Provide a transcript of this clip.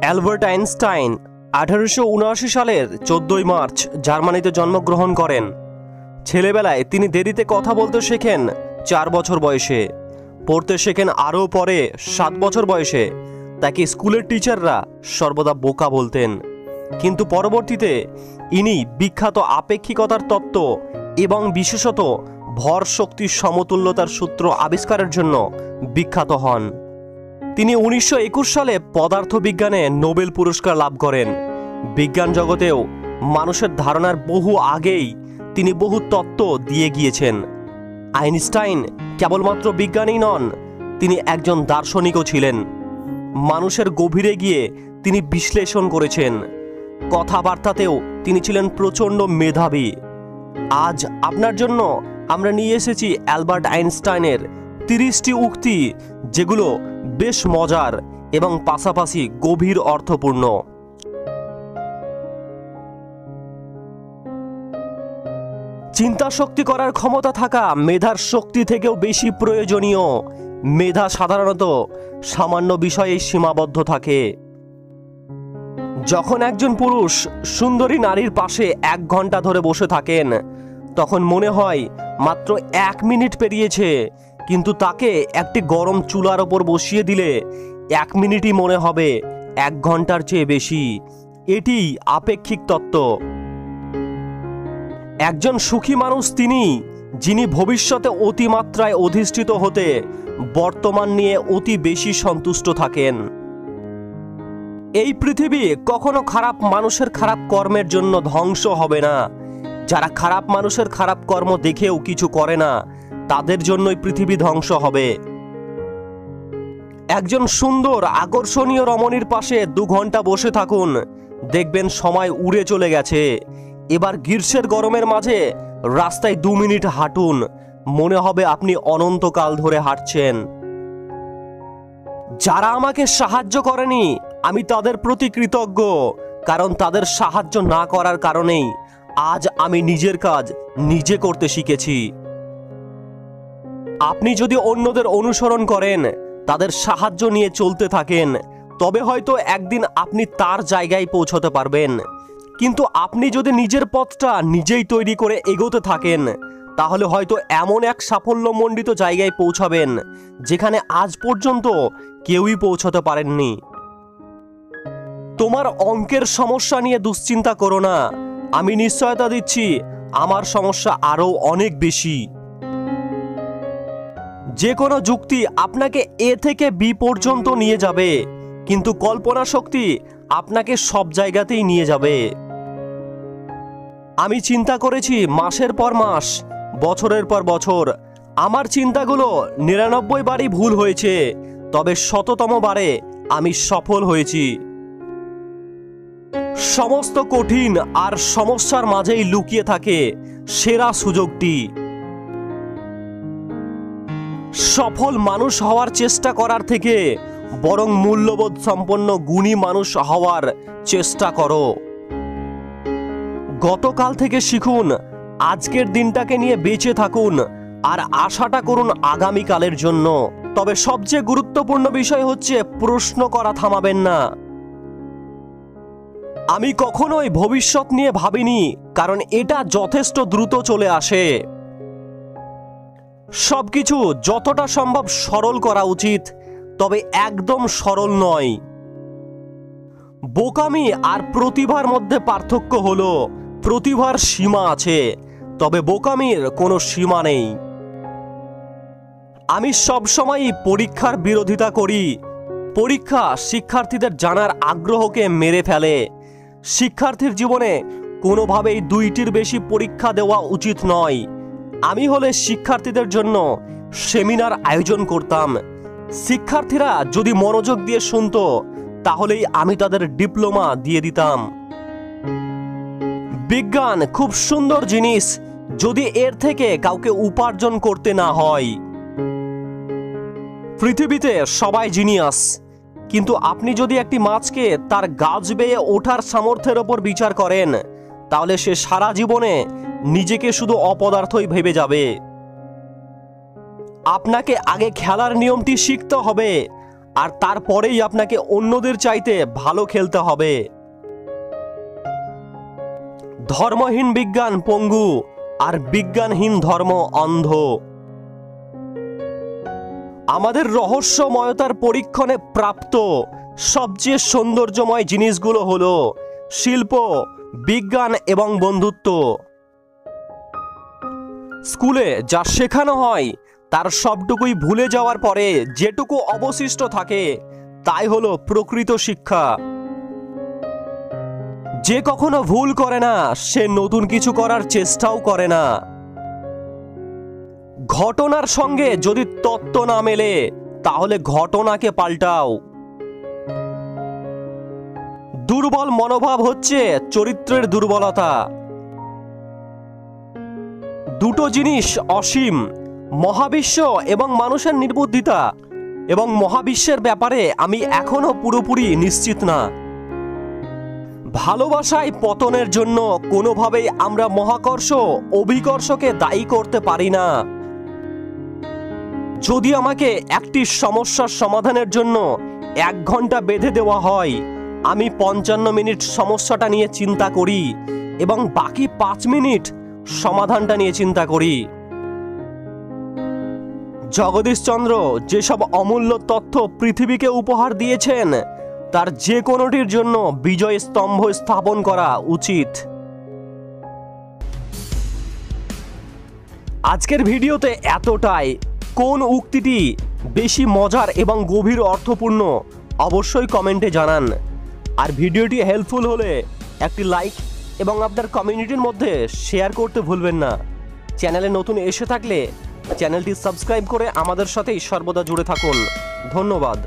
Albert Einstein 1879 সালের 14 March জার্মানিতে জন্মগ্রহণ করেন। ছেলেবেলায় তিনি দেরিতে কথা বলতে শেখেন 4 বছর বয়সে, পড়তে শেখেন আরও পরে 7 বছর বয়সে। তাকে স্কুলের টিচাররা সর্বদা বোকা বলতেন, কিন্তু পরবর্তীতে ইনি বিখ্যাত আপেক্ষিকতার তত্ত্ব এবং বিশেষত ভর শক্তির সমতুল্যতার সূত্র আবিষ্কারের জন্য বিখ্যাত হন। তিনি 1921 সালে পদার্থবিজ্ঞানে নোবেল পুরস্কার লাভ করেন। বিজ্ঞান জগতেও মানুষের ধারণার বহু আগেই তিনি বহু তত্ত্ব দিয়ে গিয়েছেন। আইনস্টাইন কেবলমাত্র বিজ্ঞানী নন, তিনি একজন দার্শনিকও ছিলেন। মানুষের গভীরে গিয়ে তিনি বিশ্লেষণ করেছেন। কথাবার্তাতেও তিনি ছিলেন প্রচণ্ড মেধাবী। আজ আপনার জন্য আমরা নিয়ে এসেছি অ্যালবার্ট আইনস্টাইনের 30টি উক্তি, যেগুলো বেশ মজার এবং পাশাপাশি গভীর অর্থপূর্ণ। চিন্তা শক্তি করার ক্ষমতা থাকা মেধার শক্তি থেকেও বেশি প্রয়োজনীয়। মেধা সাধারণত সামান্য বিষয়ে সীমাবদ্ধ থাকে। যখন একজন পুরুষ সুন্দরী নারীর পাশে 1 ঘন্টা ধরে বসে থাকেন, তখন মনে হয় মাত্র 1 মিনিট পেরিয়েছে, কিন্তু তাকে একটি গরম চুলার ওপর বসিয়ে দিলে 1 মিনিটই মনে হবে 1 ঘন্টার চেয়ে বেশি। এটি আপেক্ষিক তত্ত্ব। একজন সুখী মানুষ তিনি, যিনি ভবিষ্যতে অতিমাত্রায় অধিষ্ঠিত হতে বর্তমান নিয়ে অতি বেশি সন্তুষ্ট থাকেন। এই পৃথিবী কখনো খারাপ মানুষের খারাপ কর্মের জন্য ধ্বংস হবে না। যারা খারাপ মানুষের খারাপ কর্ম দেখেও কিছু করে না, তাদের জন্যই পৃথিবী ধ্বংস হবে। একজন সুন্দর আকর্ষণীয় রমণীর পাশে 2 ঘন্টা বসে থাকুন, দেখবেন সময় উড়ে চলে গেছে। এবার গ্রীষ্মের গরমের মাঝে রাস্তায় 2 মিনিট হাঁটুন, মনে হবে আপনি অনন্তকাল ধরে হাঁটছেন। যারা আমাকে সাহায্য করেনি, আমি তাদের প্রতি কৃতজ্ঞ, কারণ তাদের সাহায্য না করার কারণেই আজ আমি নিজের কাজ নিজে করতে শিখেছি। আপনি যদি অন্যদের অনুসরণ করেন, তাদের সাহায্য নিয়ে চলতে থাকেন, তবে হয়তো একদিন আপনি তার জায়গায় পৌঁছতে পারবেন। কিন্তু আপনি যদি নিজের পথটা নিজেই তৈরি করে এগোতে থাকেন, তাহলে হয়তো এমন এক সাফল্যমণ্ডিত জায়গায় পৌঁছাবেন যেখানে আজ পর্যন্ত কেউই পৌঁছতে পারেননি। তোমার অঙ্কের সমস্যা নিয়ে দুশ্চিন্তা করো না, আমি নিশ্চয়তা দিচ্ছি আমার সমস্যা আরও অনেক বেশি। যে কোনো যুক্তি আপনাকে এ থেকে বি পর্যন্ত নিয়ে যাবে, কিন্তু কল্পনা শক্তি আপনাকে সব জায়গাতেই নিয়ে যাবে। আমি চিন্তা করেছি মাসের পর মাস, বছরের পর বছর। আমার চিন্তাগুলো 99 বারই ভুল হয়েছে, তবে 100তম বারে আমি সফল হয়েছি। সমস্ত কঠিন আর সমস্যার মাঝেই লুকিয়ে থাকে সেরা সুযোগটি। সফল মানুষ হওয়ার চেষ্টা করার থেকে বরং মূল্যবোধ সম্পন্ন গুণী মানুষ হওয়ার চেষ্টা করো। গতকাল থেকে শিখুন, আজকের দিনটাকে নিয়ে বেঁচে থাকুন আর আশাটা করুন আগামীকালের জন্য। তবে সবচেয়ে গুরুত্বপূর্ণ বিষয় হচ্ছে প্রশ্ন করা থামাবেন না। আমি কখনোই ভবিষ্যৎ নিয়ে ভাবিনি, কারণ এটা যথেষ্ট দ্রুত চলে আসে। সবকিছু যতটা সম্ভব সরল করা উচিত, তবে একদম সরল নয়। বোকামি আর প্রতিভার মধ্যে পার্থক্য হলো প্রতিভার সীমা আছে, তবে বোকামির কোনো সীমা নেই। আমি সবসময়ই পরীক্ষার বিরোধিতা করি। পরীক্ষা শিক্ষার্থীদের জানার আগ্রহকে মেরে ফেলে। শিক্ষার্থীর জীবনে কোনোভাবেই 2টির বেশি পরীক্ষা দেওয়া উচিত নয়। আমি হলে শিক্ষার্থীদের জন্য সেমিনার আয়োজন করতাম। শিক্ষার্থীরা যদি মনোযোগ দিয়ে শুনতো, তাহলেই আমি তাদের ডিপ্লোমা দিয়ে দিতাম। বিজ্ঞান খুব সুন্দর জিনিস, যদি এর থেকে কাউকে উপার্জন করতে না হয়। পৃথিবীতে সবাই জিনিয়াস, কিন্তু আপনি যদি একটি মাছকে তার গাছ বেয়ে ওঠার সামর্থ্যের ওপর বিচার করেন, তাহলে সে সারা জীবনে নিজেকে শুধু অপদার্থই ভেবে যাবে। আপনাকে আগে খেলার নিয়মটি শিখতে হবে। আর তারপরেই আপনাকে অন্যদের চাইতে ভালো খেলতে হবে। ধর্মহীন বিজ্ঞান পঙ্গু, আর বিজ্ঞানহীন ধর্ম অন্ধ। আমাদের রহস্যময়তার পরীক্ষণে প্রাপ্ত সবচেয়ে সৌন্দর্যময় জিনিসগুলো হলো শিল্প, বিজ্ঞান এবং বন্ধুত্ব। স্কুলে যা শেখানো হয় তার সবটুকুই ভুলে যাওয়ার পরে যেটুকু অবশিষ্ট থাকে তাই হলো প্রকৃত শিক্ষা। যে কখনো ভুল করে না সে নতুন কিছু করার চেষ্টাও করে না। ঘটনার সঙ্গে যদি তত্ত্ব না মেলে তাহলে ঘটনাকে পাল্টাও। দুর্বল মনোভাব হচ্ছে চরিত্রের দুর্বলতা। দুটো জিনিস অসীম, মহাবিশ্ব এবং মানুষের নির্বুদ্ধিতা। এবং মহাবিশ্বের ব্যাপারে আমি এখনো পুরোপুরি নিশ্চিত না। ভালোবাসায় পতনের জন্য কোনোভাবেই আমরা মহাকর্ষ অভিকর্ষকে দায়ী করতে পারি না। যদি আমাকে একটি সমস্যার সমাধানের জন্য 1 ঘন্টা বেঁধে দেওয়া হয়, আমি 55 মিনিট সমস্যাটা নিয়ে চিন্তা করি এবং বাকি 5 মিনিট সমাধানটা নিয়ে চিন্তা করি। জগদীশচন্দ্র যেসব অমূল্য তথ্য পৃথিবীকে উপহার দিয়েছেন তার যে কোনোটির জন্য বিজয় স্তম্ভ স্থাপন করা উচিত। আজকের ভিডিওতে এতটাই। কোন উক্তিটি বেশি মজার এবং গভীর অর্থপূর্ণ অবশ্যই কমেন্টে জানান। আর ভিডিওটি হেল্পফুল হলে একটি লাইক এবং আপনার কমিউনিটির মধ্যে শেয়ার করতে ভুলবেন না। চ্যানেলে নতুন এসে থাকলে চ্যানেলটি সাবস্ক্রাইব করে আমাদের সাথেই সর্বদা জুড়ে থাকুন। ধন্যবাদ।